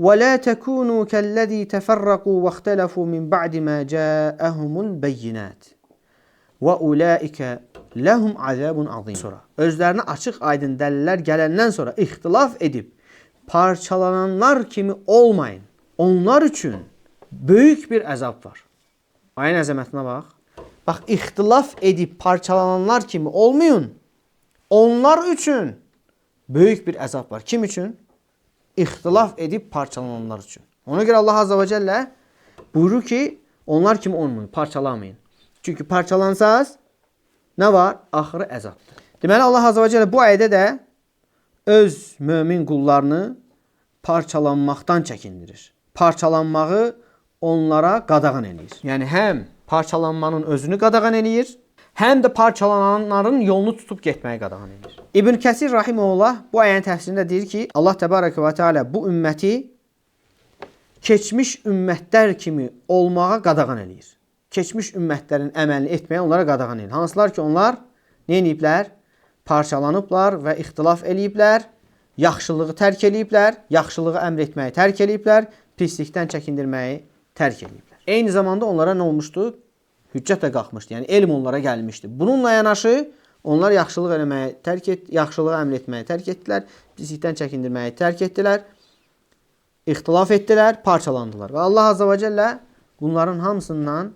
وَلَا تَكُونُوا كَالَّذ۪ي تَفَرَّقُوا وَاخْتَلَفُوا مِنْ بَعْدِ مَا جَاءَهُمُ الْبَيِّنَاتِ وَاُولَٰئِكَ لَهُمْ عَذَابٌ عَظِيمٌ. Sonra özlərinə açıq aydın dəlillər gələndən sonra ixtilaf edib parçalananlar kimi olmayın. Onlar üçün böyük bir əzab var. Ayın əzəmətinə bax. Bax, ixtilaf edib parçalananlar kimi olmayın. Onlar üçün böyük bir əzab var. Kim üçün? İxtilaf edib parçalananlar üçün. Ona görə Allah Azze ve Celle buyurur ki, onlar kimi olmayın, parçalamayın. Çünki parçalansaz nə var? Axırı əzabdır. Deməli, Allah Azze ve Celle bu ayədə də öz mömin qullarını parçalanmaqdan çəkindirir. Parçalanmağı onlara qadağan eləyir. Yəni, həm parçalanmanın özünü qadağan eləyir, həm də parçalananların yolunu tutub getməyi qadağan edir. İbn Kəsir rahimehullah bu ayənin təfsirində deyir ki, Allah təbaraka və teala bu ümməti keçmiş ümmətlər kimi olmağa qadağan eləyir. Keçmiş ümmətlərin əməlini etməyə onlara qadağan eləyir. Hansılar ki, onlar nə ediblər? Parçalanıblar və ixtilaf eləyiblər, yaxşılığı tərk eləyiblər, yaxşılığı əmr etməyi tərk eləyiblər, pislikdən çəkindirməyi tərk eləyiblər. Eyni zamanda onlara nə olmuşdu? Hüccət də qalxmışdı. Yəni elm onlara gəlmişdi. Bununla yanaşı onlar yaxşılıq eləməyi yaxşılığı əmr etməyi tərk etdilər, pislikdən çəkindirməyi tərk etdilər, ixtilaf etdilər, parçalandılar. Və Allah Azze ve Celle bunların hamısından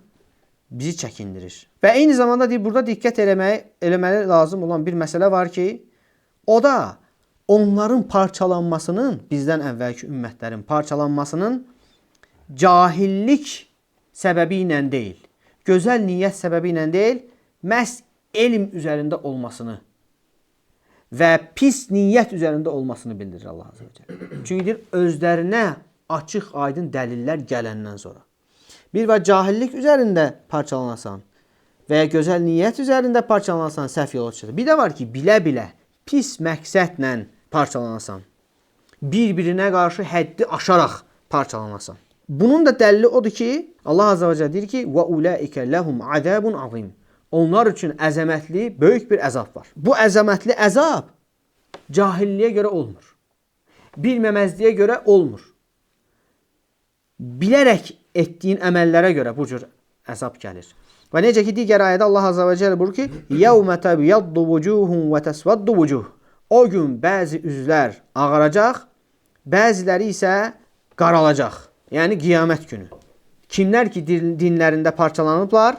bizi çəkindirir. Və eyni zamanda deyir, burada diqqət eləməli lazım olan bir məsələ var ki, o da onların parçalanmasının, bizdən əvvəlki ümmətlərin parçalanmasının cahillik səbəbi ilə deyil, gözəl niyyət səbəbi ilə deyil, məhz elm üzərində olmasını və pis niyyət üzərində olmasını bildirir Allah Azze ve Celle. Çünki deyir, özlərinə açıq aydın dəlillər gələndən sonra. Bir var cahillik üzərində parçalanasan və ya gözəl niyyət üzərində parçalanasan, səhv yola çıxır. Bir də var ki, bilə-bilə pis məqsədlə parçalanasan, bir-birinə qarşı həddi aşaraq parçalanasan. Bunun da dəlili odur ki, Allah Azze ve Celle deyir ki, وَاُولَٰئِكَ لَهُمْ عَذَابٌ عَظِيمٌ. Onlar üçün əzəmətli, böyük bir əzab var. Bu əzəmətli əzab cahilliyə görə olmur. Bilməməzliyə görə olmur. Bilərək etdiyin əməllərə görə bu cür əzab gəlir. Və necə ki, digər ayədə Allah Azze ve Celle buyurur ki, يَوْمَ تَبْيَضُّ وُجُوهٌ وَتَسْوَدُّ وُجُوهٌ. O gün bəzi üzlər ağaracaq, bəziləri isə qaralacaq. Yəni qiyamət günü. Kimlər ki dinlərində parçalanıblar,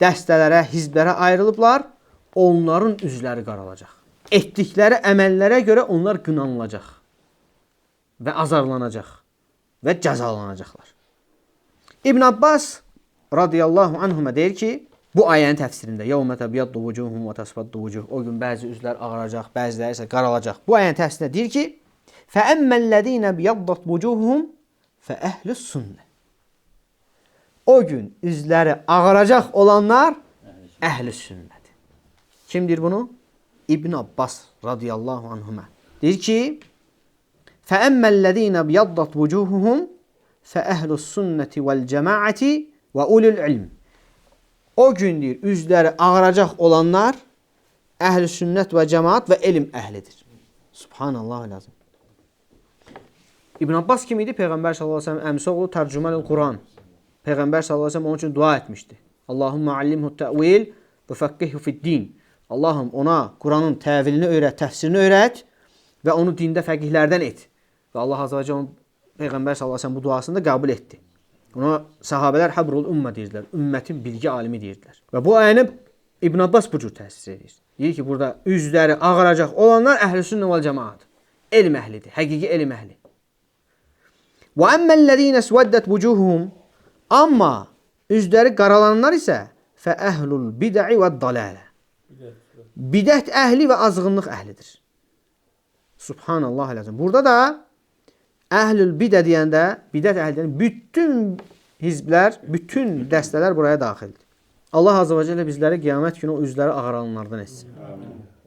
dəstələrə, hizblərə ayrılıblar, onların üzləri qaralacaq. Etdikləri əməllərə görə onlar qınanılacaq və azarlanacaq və cəzalanacaqlar. İbn Abbas radiyallahu anhuma deyir ki, bu ayənin təfsirində يَوْمَ تَبْيَضُّ وُجُوهٌ وَتَسْوَدُّ وُجُوهٌ. O gün bəzi üzlər ağaracaq, bəziləri isə qaralacaq. Bu ayənin təfsirində deyir ki, فَأَمَّا الَّذ۪ينَ بِيَضَّتْ وُجُوهُمْ فَأَهْلُ السُنَّةِ. O gün üzləri ağaracaq olanlar əhl-i sünnədir. Kimdir bunu? İbn Abbas radiyallahu anhuma. Deyir ki, فَأَمَّا الَّذ۪ينَ بِيَضَّتْ وُجُوهُهُمْ فَأَهْلُ السُنَّةِ وَالْجَمَاعَةِ وَاُولُ الْعِلْمِ. O gün deyir, üzləri ağaracaq olanlar əhl-i sünnət və cemaat və elm əhlidir. Subhanallah lazım. İbn Abbas kim idi? Peyğəmbər sallallahu aleyhi ve sellem əmsi oğlu tərcüməl Quran. Peyğəmbər sallallahu aleyhi ve sellem onun üçün dua etmişdi. Allahümme allimhu təvil və fəqqihhu fid-din. Allahım ona Quranın təvilini öyrət, təfsirini öyrət və onu dində fəqihlərdən et. Və Allah azze ve celle Peyğəmbər sallallahu aleyhi ve sellem bu duasını da qəbul etdi. Ona sahabələr habrul ümmə deyirdilər. Ümmətin bilgi alimi deyirdilər. Və bu ayəni İbn Abbas bu cür təsir edir. Deyir ki, burada üzləri ağaracaq olanlar əhl-i sünnə vəl cemaat. Elm əhlidir, həqiqi elm əhli. Və əmməl-ləzīnə svəddət vücuhuhum. Amma üzləri qaralanlar isə fəəhlul bid'i və dalalə. Bidət əhli və azğınlıq əhlidir. Subhanallah əlazim. Burada da əhlül bidə deyəndə, bidət əhli deyəndə bütün hizblər, bütün dəstələr buraya daxildir. Allah azze və cəllə bizləri qiyamət günü o üzləri ağaranlardan etsin.